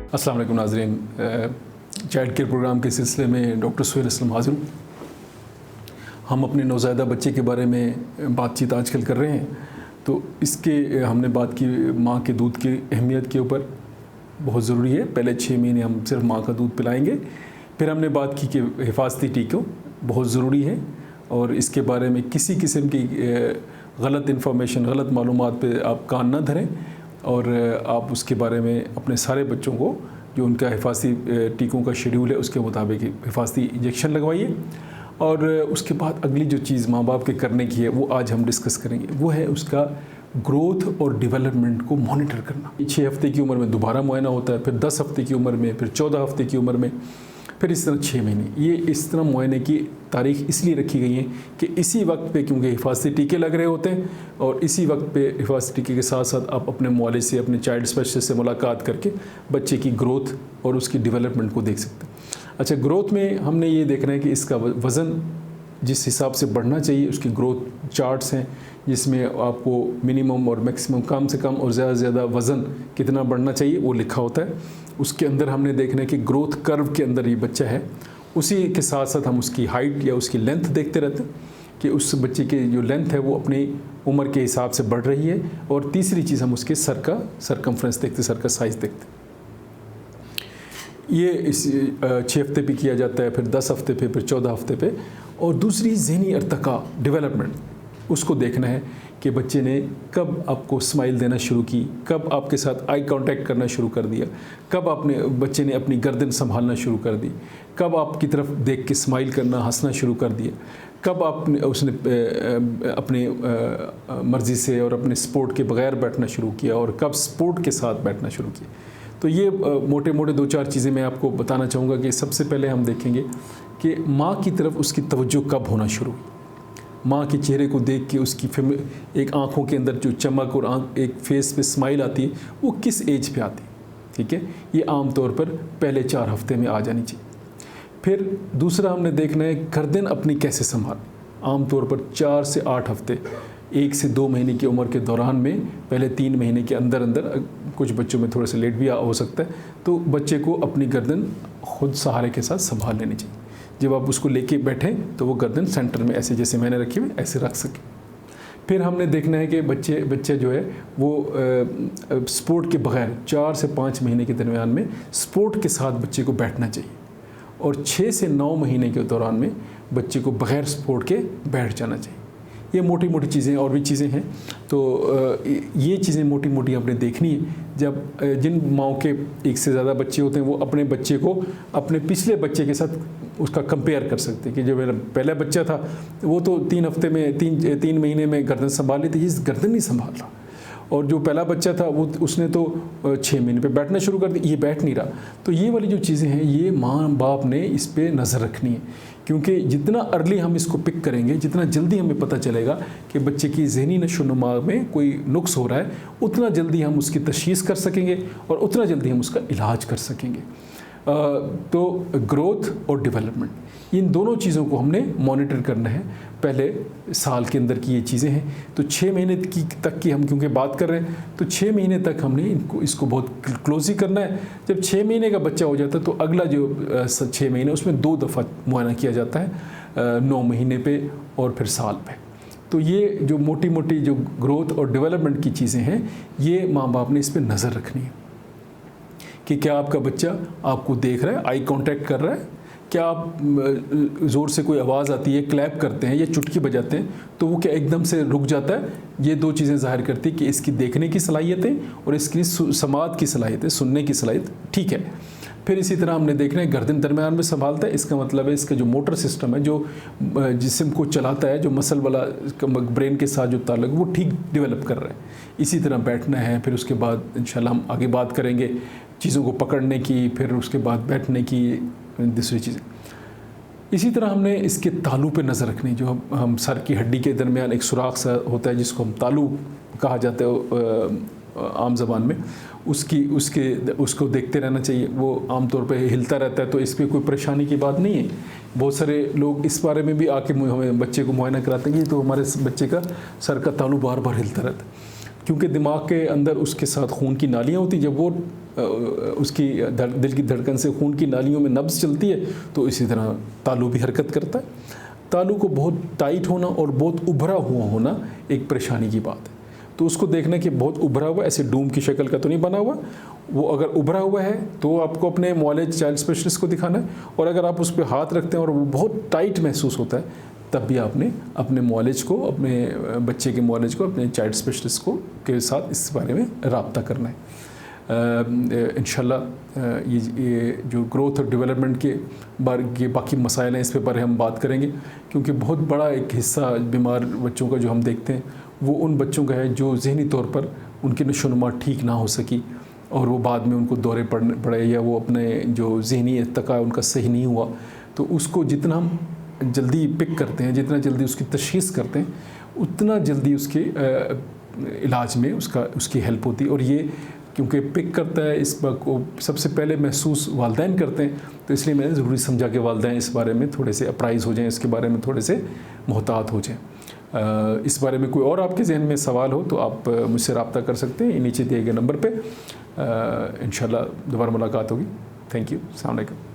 अस्सलाम वालेकुम नाज़रीन, चाइल्ड केयर प्रोग्राम के सिलसिले में डॉक्टर सुहेल असलम हाज़िर हूँ। हम अपने नौज़ायदा बच्चे के बारे में बातचीत आजकल कर रहे हैं, तो इसके हमने बात की माँ के दूध की अहमियत के ऊपर। बहुत ज़रूरी है, पहले 6 महीने हम सिर्फ माँ का दूध पिलाएंगे। फिर हमने बात की कि हिफाजती टीकों बहुत ज़रूरी है और इसके बारे में किसी किस्म की गलत इन्फॉर्मेशन, गलत मालूमात पे आप कान ना धरें और आप उसके बारे में अपने सारे बच्चों को जो उनका हिफाजती टीकों का शेड्यूल है उसके मुताबिक हिफाजती इंजेक्शन लगवाइए। और उसके बाद अगली जो चीज़ माँ बाप के करने की है वो आज हम डिस्कस करेंगे, वो है उसका ग्रोथ और डेवलपमेंट को मॉनिटर करना। 6 हफ्ते की उम्र में दोबारा मुआयना होता है, फिर 10 हफ्ते की उम्र में, फिर 14 हफ्ते की उम्र में, फिर इस तरह 6 महीने। ये इस तरह मुआयने की तारीख इसलिए रखी गई है कि इसी वक्त पे क्योंकि हिफाजती टीके लग रहे होते हैं और इसी वक्त पे हिफाजती टीके के साथ साथ आप अपने मुआलिज से, अपने चाइल्ड स्पेशलिस्ट से मुलाकात करके बच्चे की ग्रोथ और उसकी डेवलपमेंट को देख सकते हैं। अच्छा, ग्रोथ में हमने ये देखना है कि इसका वज़न जिस हिसाब से बढ़ना चाहिए, उसकी ग्रोथ चार्ट्स हैं जिसमें आपको मिनिमम और मैक्सिमम, कम से कम और ज़्यादा से ज़्यादा वज़न कितना बढ़ना चाहिए वो लिखा होता है। उसके अंदर हमने देखना है कि ग्रोथ कर्व के अंदर ये बच्चा है, उसी के साथ साथ हम उसकी हाइट या उसकी लेंथ देखते रहते हैं कि उस बच्चे की जो लेंथ है वो अपनी उम्र के हिसाब से बढ़ रही है। और तीसरी चीज़ हम उसके सर का सरकमफ्रेंस देखते, सर का साइज़ देखते। ये इस 6 हफ्ते पे किया जाता है, फिर 10 हफ्ते पे, फिर 14 हफ्ते पे। और दूसरी ज़हनी अर्तका डेवलपमेंट, उसको देखना है कि बच्चे ने कब आपको स्माइल देना शुरू की, कब आपके साथ आई कांटेक्ट करना शुरू कर दिया, कब बच्चे ने अपनी गर्दन संभालना शुरू कर दी, कब आपकी तरफ देख के स्माइल करना, हंसना शुरू कर दिया, कब उसने अपने मर्ज़ी से और अपने सपोर्ट के बगैर बैठना शुरू किया और कब सपोर्ट के साथ बैठना शुरू किया। तो ये मोटे मोटे 2-4 चीज़ें मैं आपको बताना चाहूँगा कि सबसे पहले हम देखेंगे कि माँ की तरफ उसकी तवज्जो कब होना शुरू हुई। माँ के चेहरे को देख के उसकी एक आँखों के अंदर जो चमक और एक फेस पे स्माइल आती है वो किस एज पे आती है, ठीक है। ये आम तौर पर पहले 4 हफ्ते में आ जानी चाहिए। फिर दूसरा हमने देखना है गर्दन अपनी कैसे संभाल। आम तौर पर 4 से 8 हफ्ते, 1 से 2 महीने की उम्र के दौरान में, पहले 3 महीने के अंदर अंदर, कुछ बच्चों में थोड़ा सा लेट भी हो सकता है, तो बच्चे को अपनी गर्दन खुद सहारे के साथ संभाल लेनी चाहिए। जब आप उसको लेके बैठें तो वो गर्दन सेंटर में ऐसे जैसे मैंने रखी हुई ऐसे रख सके। फिर हमने देखना है कि बच्चे जो है वो सपोर्ट के बगैर 4 से 5 महीने के दरमियान में सपोर्ट के साथ बच्चे को बैठना चाहिए और 6 से 9 महीने के दौरान में बच्चे को बगैर सपोर्ट के बैठ जाना चाहिए। ये मोटी मोटी चीज़ें, और भी चीज़ें हैं, तो ये चीज़ें मोटी मोटी आपने देखनी है। जब जिन माओं के एक से ज़्यादा बच्चे होते हैं वो अपने बच्चे को अपने पिछले बच्चे के साथ उसका कंपेयर कर सकते हैं कि जो मेरा पहला बच्चा था वो तो 3 हफ्ते में 3 महीने में गर्दन संभाल ली थी, ये गर्दन नहीं संभाल रहा। और जो पहला बच्चा था वो उसने तो 6 महीने पे बैठना शुरू कर दिया, ये बैठ नहीं रहा। तो ये वाली जो चीज़ें हैं ये माँ बाप ने इस पे नज़र रखनी है, क्योंकि जितना अर्ली हम इसको पिक करेंगे, जितना जल्दी हमें पता चलेगा कि बच्चे की ज़हनी नशोनुमा में कोई नुक्स हो रहा है, उतना जल्दी हम उसकी तशख़ीस कर सकेंगे और उतना जल्दी हम उसका इलाज कर सकेंगे। तो ग्रोथ और डेवलपमेंट, इन दोनों चीज़ों को हमने मॉनिटर करना है पहले साल के अंदर की ये चीज़ें हैं। तो 6 महीने तक की हम क्योंकि बात कर रहे हैं, तो 6 महीने तक हमने इसको बहुत क्लोजली करना है। जब 6 महीने का बच्चा हो जाता है तो अगला जो 6 महीने उसमें 2 दफ़ा मुआयना किया जाता है, 9 महीने पे और फिर साल पे। तो ये जो मोटी मोटी जो ग्रोथ और डेवलपमेंट की चीज़ें हैं ये माँ बाप ने इस पर नज़र रखनी है कि क्या आपका बच्चा आपको देख रहा है, आई कांटेक्ट कर रहा है, क्या आप ज़ोर से कोई आवाज़ आती है, क्लैप करते हैं या चुटकी बजाते हैं तो वो क्या एकदम से रुक जाता है। ये 2 चीज़ें ज़ाहिर करती है कि इसकी देखने की सलाहियतें और इसकी समात की सलाहियतें, सुनने की सलाहियत ठीक है। फिर इसी तरह हमने देखना है गर्दन दरमियान में संभालता है, इसका मतलब है इसका जो मोटर सिस्टम है, जो जिस्म को चलाता है, जो मसल वाला ब्रेन के साथ जो ताल्लुक वो ठीक डेवलप कर रहा है। इसी तरह बैठना है। फिर उसके बाद इंशाल्लाह हम आगे बात करेंगे चीज़ों को पकड़ने की, फिर उसके बाद बैठने की, दूसरी चीज़ें। इसी तरह हमने इसके तालू पे नज़र रखनी, जो हम सर की हड्डी के दरमियान एक सुराख सा होता है जिसको हम तालू कहा जाता है आम ज़बान में, उसको देखते रहना चाहिए। वो आमतौर पे हिलता रहता है, तो इस पर कोई परेशानी की बात नहीं है। बहुत सारे लोग इस बारे में भी आके हमें बच्चे को मुआयना कराते हैं कि तो हमारे बच्चे का सर का तालू बार बार हिलता रहता है, क्योंकि दिमाग के अंदर उसके साथ खून की नालियाँ होती, जब वो उसकी दिल की धड़कन से खून की नालियों में नब्ज़ चलती है, तो इसी तरह तालू भी हरकत करता है। तालू को बहुत टाइट होना और बहुत उभरा हुआ होना एक परेशानी की बात है। तो उसको देखना कि बहुत उभरा हुआ, ऐसे डूम की शक्ल का तो नहीं बना हुआ। वो अगर उभरा हुआ है तो आपको अपने मुआलिज चाइल्ड स्पेशलिस्ट को दिखाना है, और अगर आप उस पर हाथ रखते हैं और वो बहुत टाइट महसूस होता है, तब भी आपने अपने मुआलिज को, अपने बच्चे के मुआलिज को, अपने चाइल्ड स्पेशलिस्ट को के साथ इस बारे में रब्ता करना है। इंशाल्लाह ये जो ग्रोथ और डेवलपमेंट के बाकी मसाइल हैं, इस पे बारे हम बात करेंगे, क्योंकि बहुत बड़ा एक हिस्सा बीमार बच्चों का जो हम देखते हैं वो उन बच्चों का है जो जहनी तौर पर उनकी नशोनुमा ठीक ना हो सकी और वो बाद में उनको दौरे पड़े या वो अपने जो जहनी इर्तिका है उनका सही नहीं हुआ। तो उसको जितना हम जल्दी पिक करते हैं, जितना जल्दी उसकी तशख़ीस करते हैं, उतना जल्दी उसके इलाज में उसकी हेल्प होती है। और ये क्योंकि पिक करता है, इस बात को सबसे पहले महसूस वालिदैन करते हैं, तो इसलिए मैंने ज़रूरी समझा कि वालिदैन इस बारे में थोड़े से अप्राइज़ हो जाएं, इसके बारे में थोड़े से मोहतात हो जाएं। इस बारे में कोई और आपके जहन में सवाल हो तो आप मुझसे रब्ता कर सकते हैं नीचे दिए गए नंबर पे। इंशाल्लाह दोबारा मुलाकात होगी। Thank you. अस्सलाम वालेकुम।